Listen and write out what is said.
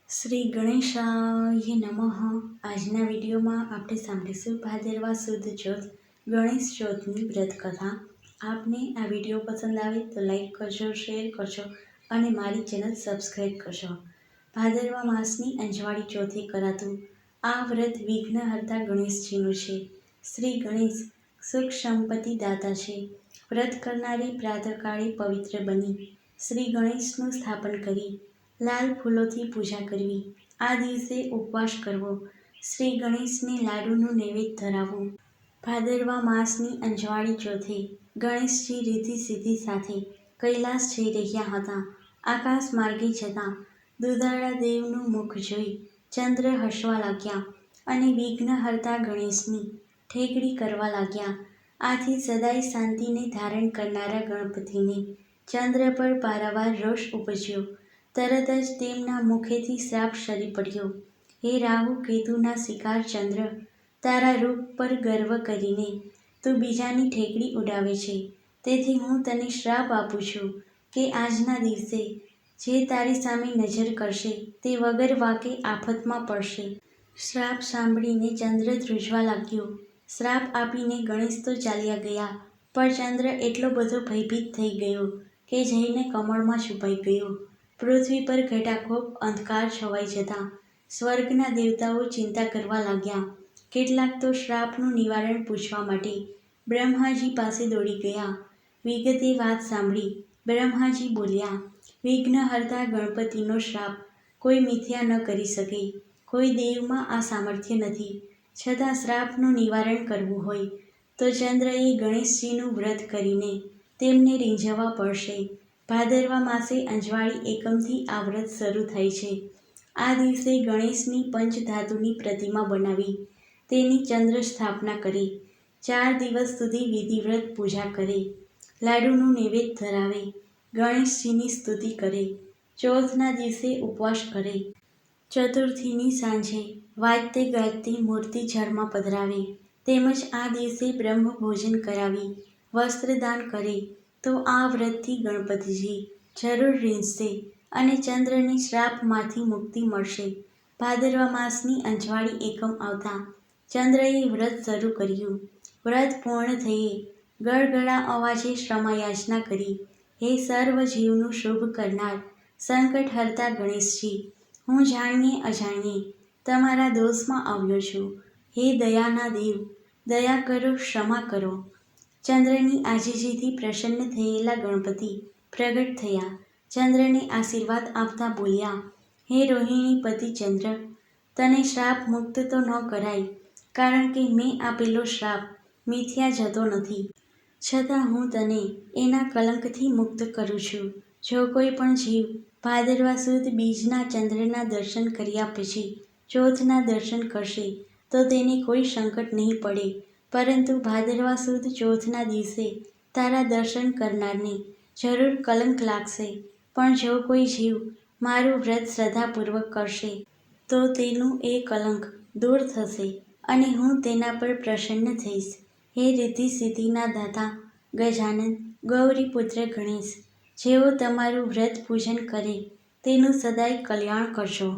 શ્રી ગણેશાય નમઃ. આજના વિડીયોમાં આપણે સાંભળીશું ભાદરવા સુદ ચોથ ગણેશ ચોથની વ્રત કથા. આપને આ વિડીયો પસંદ આવે તો લાઈક કરજો, શેર કરજો અને મારી ચેનલ સબસ્ક્રાઈબ કરજો. ભાદરવા માસની અંજવાળી ચોથે કરાતું આ વ્રત વિઘ્નહર્તા ગણેશજીનું છે. શ્રી ગણેશ સુખ સંપત્તિ દાતા છે. વ્રત કરનારે પ્રાતઃકાળે પવિત્ર બની શ્રી ગણેશનું સ્થાપન કરી લાલ ફૂલોથી પૂજા કરવી. આ દિવસે ઉપવાસ કરવો. શ્રી ગણેશને લાડુનું નૈવેદ્ય ધરાવવું. ભાદરવા માસની અંજવાળી ચોથે ગણેશજી રીતિ સિદ્ધિ સાથે કૈલાસ જઈ રહ્યા હતા. આકાશ માર્ગે જતા દુધાળા દેવનું મુખ જોઈ ચંદ્ર હસવા લાગ્યા અને વિઘ્નહર્તા ગણેશની ઠેકડી કરવા લાગ્યા. આથી સદાય શાંતિને ધારણ કરનારા ગણપતિને ચંદ્ર પર પારાવાર રોષ ઉપજ્યો. તરત જ તેમના મુખેથી શ્રાપ સરી પડ્યો. હે રાહુ કેતુના શિકાર ચંદ્ર, તારા રૂપ પર ગર્વ કરીને તું બીજાની ઠેકડી ઉડાવે છે. તેથી હું તને શ્રાપ આપું છું કે આજના દિવસે જે તારી સામે નજર કરશે તે વગર વાંકે આફતમાં પડશે. શ્રાપ સાંભળીને ચંદ્ર ધ્રુજવા લાગ્યો. શ્રાપ આપીને ગણેશ તો ચાલ્યા ગયા, પણ ચંદ્ર એટલો બધો ભયભીત થઈ ગયો કે જઈને કમળમાં છુપાઈ ગયો. પૃથ્વી પર ઘટાખોપ અંધકાર છવાઈ જતા સ્વર્ગના દેવતાઓ ચિંતા કરવા લાગ્યા. કેટલાક તો શ્રાપનું નિવારણ પૂછવા માટે બ્રહ્માજી પાસે દોડી ગયા. વિગતે વાત સાંભળી બ્રહ્માજી બોલ્યા, વિઘ્નહર્તા ગણપતિનો શ્રાપ કોઈ મિથ્યા ન કરી શકે. કોઈ દેવમાં આ સામર્થ્ય નથી. છતાં શ્રાપનું નિવારણ કરવું હોય તો ચંદ્રએ ગણેશજીનું વ્રત કરીને તેમને રીંઝવવા પડશે. ભાદરવા માસે અંજવાળી એકમથી આ વ્રત શરૂ થાય છે. આ દિવસે ગણેશની પંચધાતુની પ્રતિમા બનાવી તેની ચંદ્ર સ્થાપના કરે. 4 દિવસ સુધી વિધિવ્રત પૂજા કરે. લાડુનું નૈવેદ્ય ધરાવે. ગણેશજીની સ્તુતિ કરે. ચોથના દિવસે ઉપવાસ કરે. ચતુર્થીની સાંજે વાજતે ગાજતે મૂર્તિ જળમાં પધરાવે. તેમજ આ દિવસે બ્રહ્મ ભોજન કરાવી વસ્ત્રદાન કરે તો આ વ્રતથી ગણપતિજી જરૂર રીંઝશે અને ચંદ્રને શ્રાપમાંથી મુક્તિ મળશે. ભાદરવા માસની અંજવાળી એકમ આવતા ચંદ્રએ વ્રત શરૂ કર્યું. વ્રત પૂર્ણ થયે ગળગળા અવાજે ક્ષમાયાચના કરી. હે સર્વ જીવનું શુભ કરનાર સંકટહર્તા ગણેશજી, હું જાણીએ અજાણીએ તમારા દોષમાં આવ્યો છું. હે દયાના દેવ, દયા કરો, ક્ષમા કરો. ચંદ્રની આજીજીથી પ્રસન્ન થયેલા ગણપતિ પ્રગટ થયા. ચંદ્રને આશીર્વાદ આપતા બોલ્યા, હે રોહિણી પતિ ચંદ્ર, તને શ્રાપ મુક્ત તો ન કરાય, કારણ કે મેં આપેલો શ્રાપ મિથ્યા જતો નથી. છતાં હું તને એના કલંકથી મુક્ત કરું છું. જો કોઈ પણ જીવ ભાદરવા સુદ બીજના ચંદ્રના દર્શન કર્યા પછી ચોથના દર્શન કરશે તો તેને કોઈ સંકટ નહીં પડે, પરંતુ ભાદરવા સુદ ચોથના દિવસે તારા દર્શન કરનારને જરૂર કલંક લાગશે. પણ જો કોઈ જીવ મારું વ્રત શ્રદ્ધાપૂર્વક કરશે તો તેનું એ કલંક દૂર થશે અને હું તેના પર પ્રસન્ન થઈશ. હે રિદ્ધિ સિદ્ધિના દાતા ગજાનન, ગૌરીપુત્ર ગણેશ, જેઓ તમારું વ્રત પૂજન કરે તેનું સદાય કલ્યાણ કરજો.